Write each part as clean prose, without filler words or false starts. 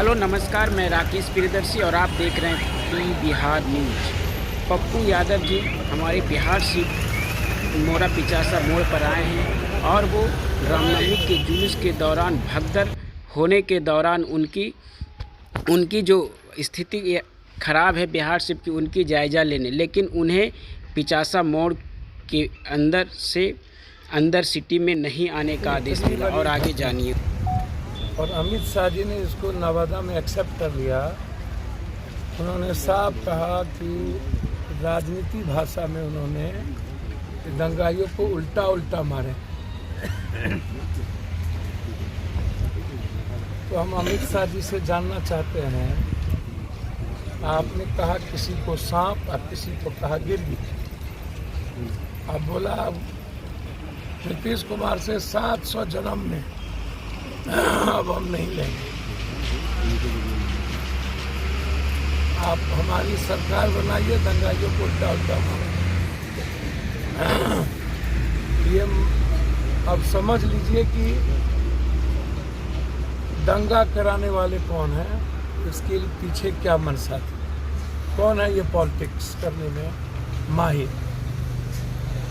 Hello नमस्कार, मैं राकेश प्रियदर्शी और आप देख रहे हैं पी बिहार न्यूज। पप्पू यादव जी हमारे बिहार से मोरा पिचासा मोड़ पर आए हैं और वो रामनवमी के जुलूस के दौरान भगदड़ होने के दौरान उनकी जो स्थिति खराब है बिहार से की उनकी जायज़ा लेने, लेकिन उन्हें पिचासा मोड़ के अंदर सिटी में नहीं आने का आदेश मिला। और आगे जानिए। और अमित शाह जी ने इसको नवादा में एक्सेप्ट कर लिया। उन्होंने साफ कहा कि राजनीति भाषा में उन्होंने दंगाइयों को उल्टा मारे। तो हम अमित शाह जी से जानना चाहते हैं, आपने कहा किसी को सांप और किसी को कहा गिरगी। अब बोला नीतीश कुमार से 700 जन्म में अब हम नहीं लेंगे। आप हमारी सरकार बनाइए, दंगाइयों को उल्टा मारे। ये अब समझ लीजिए कि दंगा कराने वाले कौन हैं, इसके पीछे क्या मनसा थी, कौन है ये पॉलिटिक्स करने में माहिर।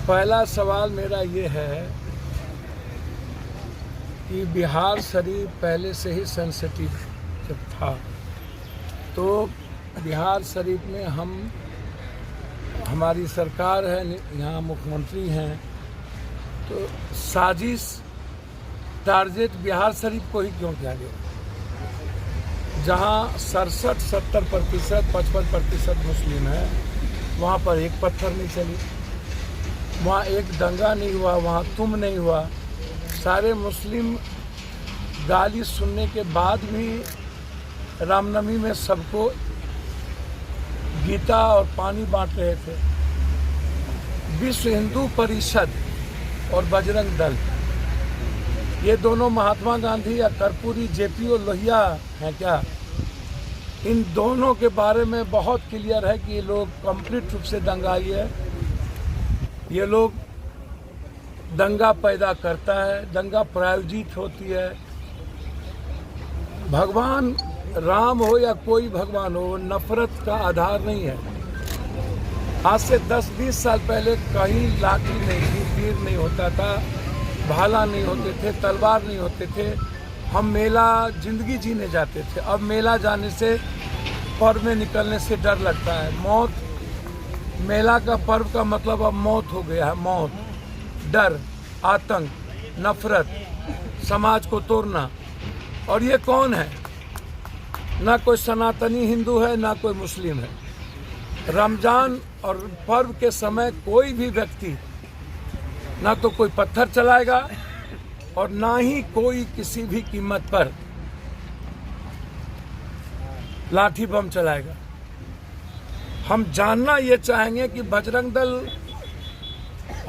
पहला सवाल मेरा ये है कि बिहार शरीफ पहले से ही सेंसिटिव था, तो बिहार शरीफ में हमारी सरकार है, यहाँ मुख्यमंत्री हैं, तो साजिश टारगेट बिहार शरीफ को ही क्यों किया गया? जहाँ 67-70%, 55% मुस्लिम है, वहाँ पर एक पत्थर नहीं चली, वहाँ एक दंगा नहीं हुआ, वहाँ तुम नहीं हुआ। सारे मुस्लिम गाली सुनने के बाद भी रामनवमी में सबको गीता और पानी बांट रहे थे। विश्व हिंदू परिषद और बजरंग दल, ये दोनों महात्मा गांधी या कर्पूरी जेपीओ लोहिया हैं क्या? इन दोनों के बारे में बहुत क्लियर है कि ये लोग कंप्लीट रूप से दंगाई है। ये लोग दंगा पैदा करता है, दंगा प्रायोजित होती है। भगवान राम हो या कोई भगवान हो, नफरत का आधार नहीं है। आज से 10-20 साल पहले कहीं लाठी नहीं थी, तीर नहीं होता था, भाला नहीं होते थे, तलवार नहीं होते थे। हम मेला जिंदगी जीने जाते थे। अब मेला जाने से, पर्व में निकलने से डर लगता है। मौत, मेला का पर्व का मतलब अब मौत हो गया है। मौत, डर, आतंक, नफरत, समाज को तोड़ना। और ये कौन है? ना कोई सनातनी हिंदू है, ना कोई मुस्लिम है। रमजान और पर्व के समय कोई भी व्यक्ति ना तो कोई पत्थर चलाएगा और ना ही कोई किसी भी कीमत पर लाठी बम चलाएगा। हम जानना ये चाहेंगे कि बजरंग दल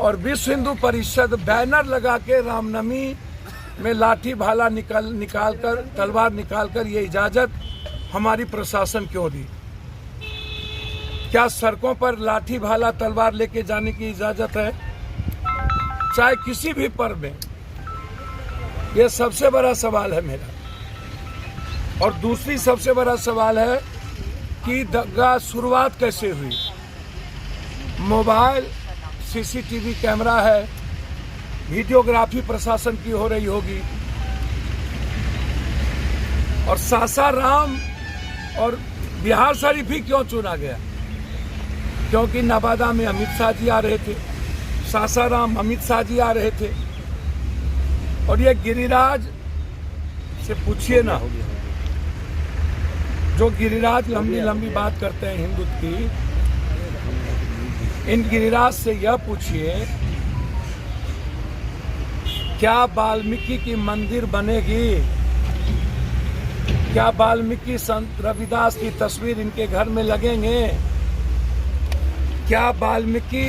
और विश्व हिंदू परिषद बैनर लगा के रामनवमी में लाठी भाला निकाल कर, तलवार निकाल कर, ये इजाज़त हमारी प्रशासन क्यों दी? क्या सड़कों पर लाठी भाला तलवार लेके जाने की इजाज़त है? चाहे किसी भी पर्व में। ये सबसे बड़ा सवाल है मेरा। और दूसरी सबसे बड़ा सवाल है कि दंगा शुरुआत कैसे हुई? मोबाइल सीसीटीवी कैमरा है, वीडियोग्राफी प्रशासन की हो रही होगी। और सासाराम और बिहार शरीफ ही क्यों चुना गया? क्योंकि नवादा में अमित शाह जी आ रहे थे, सासाराम अमित शाह जी आ रहे थे। और ये गिरिराज से पूछिए ना, जो गिरिराज लंबी बात करते हैं हिंदुत्व की, इन गिरिराज से यह पूछिए, क्या वाल्मीकि की मंदिर बनेगी? क्या वाल्मीकि संत रविदास की तस्वीर इनके घर में लगेंगे? क्या वाल्मीकि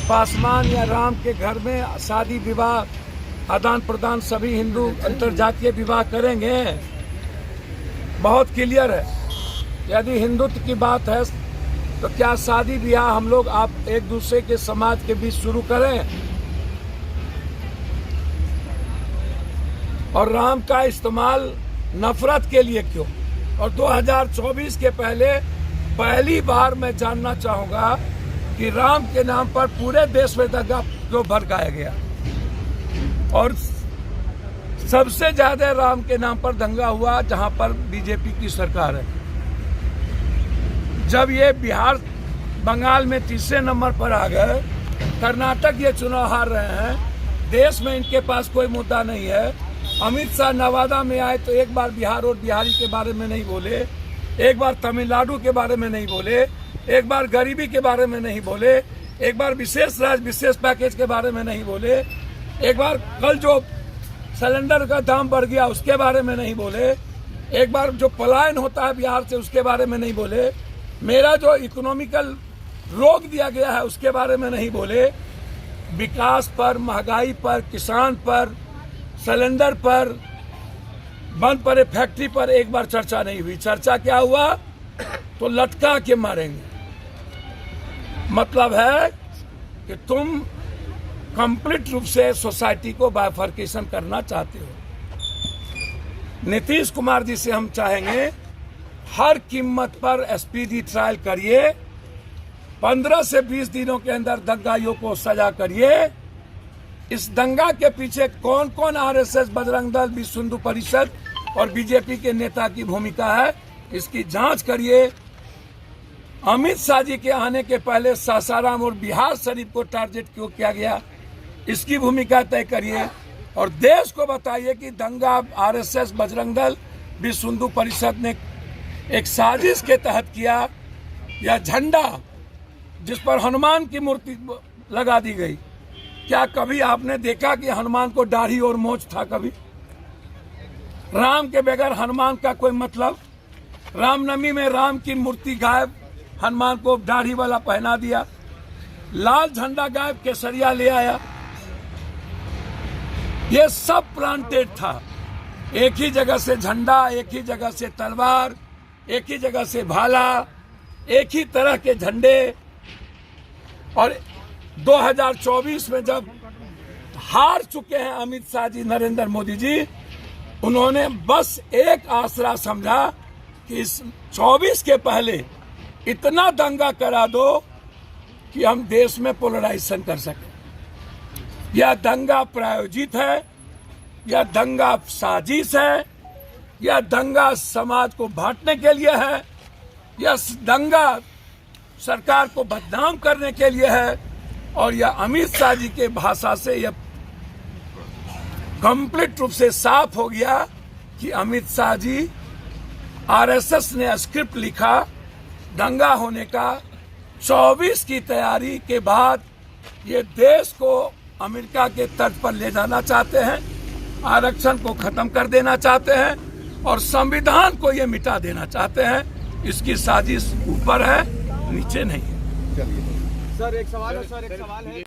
पासवान या राम के घर में शादी विवाह, आदान प्रदान सभी हिंदू अंतरजातीय विवाह करेंगे? बहुत क्लियर है। यदि हिंदुत्व की बात है तो क्या शादी ब्याह हम लोग आप एक दूसरे के समाज के बीच शुरू करें? और राम का इस्तेमाल नफरत के लिए क्यों? और 2024 के पहले पहली बार मैं जानना चाहूंगा कि राम के नाम पर पूरे देश में दंगा क्यों भड़काया गया, और सबसे ज्यादा राम के नाम पर दंगा हुआ जहां पर बीजेपी की सरकार है। जब ये बिहार बंगाल में तीसरे नंबर पर आ गए, कर्नाटक ये चुनाव हार रहे हैं, देश में इनके पास कोई मुद्दा नहीं है। अमित शाह नवादा में आए तो एक बार बिहार और बिहारी के बारे में नहीं बोले, एक बार तमिलनाडु के बारे में नहीं बोले, एक बार गरीबी के बारे में नहीं बोले, एक बार विशेष राज्य विशेष पैकेज के बारे में नहीं बोले, एक बार कल जो सिलेंडर का दाम बढ़ गया उसके बारे में नहीं बोले, एक बार जो पलायन होता है बिहार से उसके बारे में नहीं बोले, मेरा जो इकोनॉमिकल रोक दिया गया है उसके बारे में नहीं बोले। विकास पर, महंगाई पर, किसान पर, सिलेंडर पर, बंद पड़े फैक्ट्री पर एक बार चर्चा नहीं हुई। चर्चा क्या हुआ? तो लटका के मारेंगे। मतलब है कि तुम कंप्लीट रूप से सोसाइटी को बाइफर्केशन करना चाहते हो। नीतीश कुमार जी से हम चाहेंगे हर कीमत पर स्पीडी ट्रायल करिए, 15 से 20 दिनों के अंदर दंगाइयों को सजा करिए। इस दंगा के पीछे कौन कौन आरएसएस, बजरंग दल, विश्व हिंदू परिषद और बीजेपी के नेता की भूमिका है, इसकी जांच करिए। अमित शाह जी के आने के पहले सासाराम और बिहार शरीफ को टारगेट क्यों किया गया, इसकी भूमिका तय करिए और देश को बताइए कि दंगा आरएसएस, बजरंग दल, विश्व हिंदू परिषद ने एक साजिश के तहत किया, या झंडा जिस पर हनुमान की मूर्ति लगा दी गई, क्या कभी आपने देखा कि हनुमान को दाढ़ी और मोछ था? कभी राम के बगैर हनुमान का कोई मतलब? रामनवमी में राम की मूर्ति गायब, हनुमान को दाढ़ी वाला पहना दिया, लाल झंडा गायब, केसरिया ले आया। ये सब प्लांटेड था। एक ही जगह से झंडा, एक ही जगह से तलवार, एक ही जगह से भाला, एक ही तरह के झंडे। और 2024 में जब हार चुके हैं अमित शाह जी, नरेंद्र मोदी जी, उन्होंने बस एक आसरा समझा कि इस 24 के पहले इतना दंगा करा दो कि हम देश में पोलराइजेशन कर सकें। यह दंगा प्रायोजित है, यह दंगा साजिश है, यह दंगा समाज को बांटने के लिए है, यह दंगा सरकार को बदनाम करने के लिए है। और यह अमित शाह जी के भाषा से यह कंप्लीट रूप से साफ हो गया कि अमित शाह जी, आरएसएस ने स्क्रिप्ट लिखा दंगा होने का, 24 की तैयारी के बाद ये देश को अमेरिका के तर्ज पर ले जाना चाहते हैं, आरक्षण को खत्म कर देना चाहते हैं और संविधान को ये मिटा देना चाहते हैं। इसकी साजिश ऊपर है, नीचे नहीं है। सर एक सवाल है